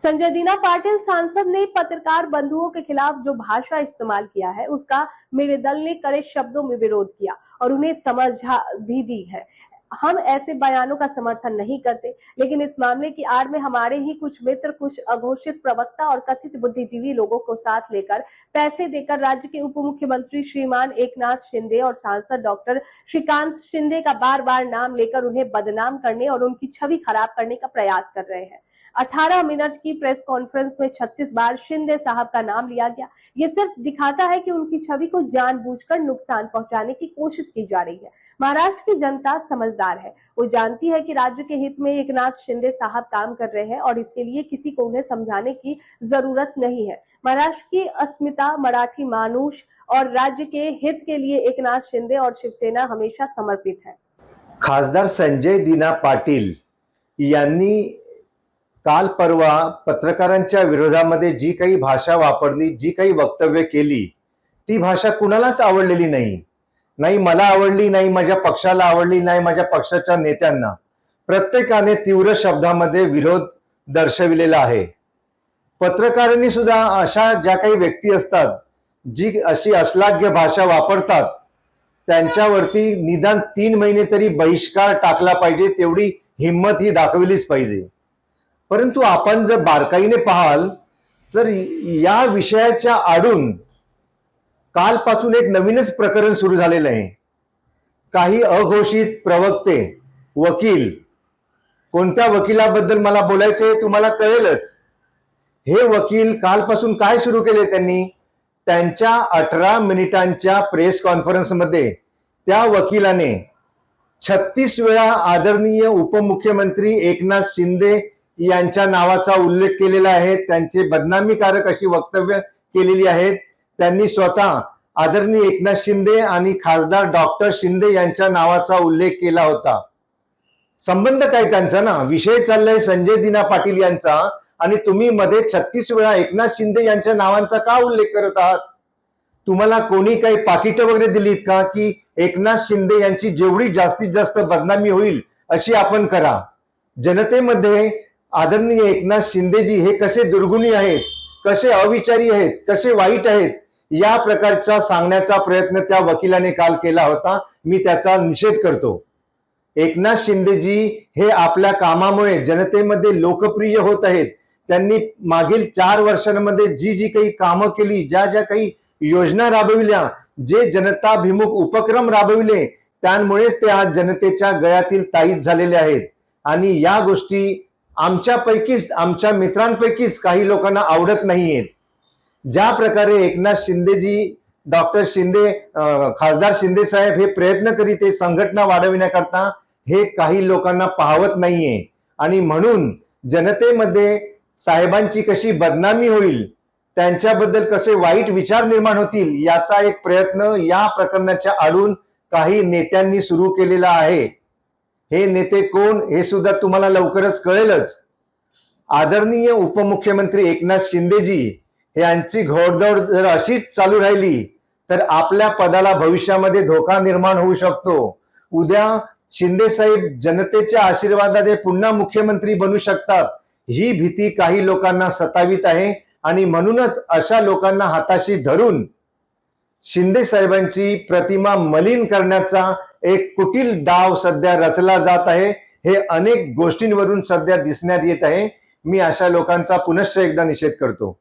संजय दीना पाटिल सांसद ने पत्रकार बंधुओं के खिलाफ जो भाषा इस्तेमाल किया है उसका मेरे दल ने कड़े शब्दों में विरोध किया और उन्हें समझा भी दी है। हम ऐसे बयानों का समर्थन नहीं करते, लेकिन इस मामले की आड़ में हमारे ही कुछ मित्र, कुछ अघोषित प्रवक्ता और कथित बुद्धिजीवी लोगों को साथ लेकर पैसे देकर राज्य के उप मुख्यमंत्री श्रीमान एकनाथ शिंदे और सांसद डॉक्टर श्रीकांत शिंदे का बार बार नाम लेकर उन्हें बदनाम करने और उनकी छवि खराब करने का प्रयास कर रहे हैं। 18 मिनट की प्रेस कॉन्फ्रेंस में 36 बार शिंदे साहब का नाम लिया गया। ये सिर्फ दिखाता है कि उनकी छवि को जानबूझकर नुकसान पहुंचाने की कोशिश की जा रही है। महाराष्ट्र की जनता समझदार है, वो जानती है कि राज्य के हित में एकनाथ शिंदे साहब काम कर रहे हैं और इसके लिए किसी को उन्हें समझाने की जरूरत नहीं है। महाराष्ट्र की अस्मिता, मराठी मानुष और राज्य के हित के लिए एकनाथ शिंदे और शिवसेना हमेशा समर्पित है। खासदार संजय दीना पाटील यांनी काल परवा पत्रकारांच्या विरोधामध्ये जी काही भाषा वापरली, जी काही वक्तव्य केली, ती भाषा कुणालाच आवडलेली नाही मला आवडली, नाही माझ्या पक्षाला आवडली, नाही माझ्या पक्षाच्या नेत्यांना। प्रत्येकाने तीव्र शब्दामध्ये विरोध दर्शविलेला आहे। पत्रकारांनी सुद्धा अशा ज्या काही व्यक्ती असतात जी अशी अश्लाघ्य भाषा वापरतात त्यांच्यावरती निदान 3 महिने तरी बहिष्कार टाकला पाहिजे, तेवढी हिम्मत ही दाखवलीच पाहिजे। परंतु आपण जर बारकाईने पाहाल तर या विषयाच्या आडून कालपासून एक नवीनच प्रकरण सुरू झालेलं आहे। काही अघोषित प्रवक्ते, वकील, कोणत्या वकिलाबद्दल मला बोलायचे तुम्हाला कळेलच। हे वकील कालपासून काय सुरू केले त्यांनी, त्यांच्या 18 मिनिटांच्या प्रेस कॉन्फरन्समध्ये त्या वकिलाने 36 वेळा आदरणीय उपमुख्यमंत्री एकनाथ शिंदे यांच्या नावाचा उल्लेख केलेला आहे। त्यांचे बदनामीकारक अशी वक्तव्य केलेली आहेत। त्यांनी स्वतः आदरणीय एकनाथ शिंदे आणि खासदार डॉक्टर शिंदे यांच्या नावाचा उल्लेख केला होता। संबंध काय त्यांचा ना, विषय चाललाय संजय दीना पाटील यांचा आणि तुम्ही मध्ये 36 वेळा एकनाथ शिंदे यांच्या नावांचा का उल्लेख करत आहात? तुम्हाला कोणी काही पाकिटं वगैरे दिलीत का की एकनाथ शिंदे यांची जेवढी जास्तीत जास्त बदनामी होईल अशी आपण करा? जनतेमध्ये आदरणीय एकनाथ शिंदेजी हे कसे दुर्गुणी आहेत, कसे अविचारी आहेत, कसे वाईट आहेत, या प्रकारचा सांगण्याचा प्रयत्न त्या वकिलाने काल केला होता। मी त्याचा निषेध करतो। एकनाथ शिंदेजी हे आपल्या कामामुळे जनतेमध्ये लोकप्रिय होत आहेत। त्यांनी मागील 4 वर्षांमध्ये जी काही कामं केली, ज्या काही योजना राबविल्या, जे जनताभिमुख उपक्रम राबविले, त्यामुळेच ते आज जनतेच्या गळ्यातील ताईत झालेले आहेत। आणि या गोष्टी आमच्यापैकीच, आमच्या मित्रांपैकीच काही लोकांना आवडत नाहीयेत। ज्या प्रकारे एकनाथ शिंदेजी, डॉक्टर शिंदे, खासदार शिंदे साहेब हे प्रयत्न करीत ते संघटना वाढविण्याकरता, हे काही लोकांना पाहवत नाहीये आणि म्हणून जनतेमध्ये साहेबांची कशी बदनामी होईल, त्यांच्याबद्दल कसे वाईट विचार निर्माण होतील, याचा एक प्रयत्न या प्रकरणाच्या आडून काही नेत्यांनी सुरू केलेला आहे। हे नेते कोण हे सुद्धा तुम्हाला लवकरच कळेलच। आदरणीय उपमुख्यमंत्री एकनाथ शिंदेजी यांची घोडदौड जर अशीच चालू राहिली तर आपल्या पदाला भविष्यामध्ये धोका निर्माण होऊ शकतो। उद्या शिंदे साहेब जनतेच्या आशीर्वादाने पुन्हा मुख्यमंत्री बनू शकतात, ही भीती काही लोकांना सतावित आहे आणि म्हणूनच अशा लोकांना हाताशी धरून शिंदे साहेबांची प्रतिमा मलिन करण्याचा एक कुटील डाव सध्या रचला जात आहे। हे अनेक गोष्टींवरून सध्या दिसण्यात येत आहे। मी अशा लोकांचा पुनश्च एकदा निषेध करतो।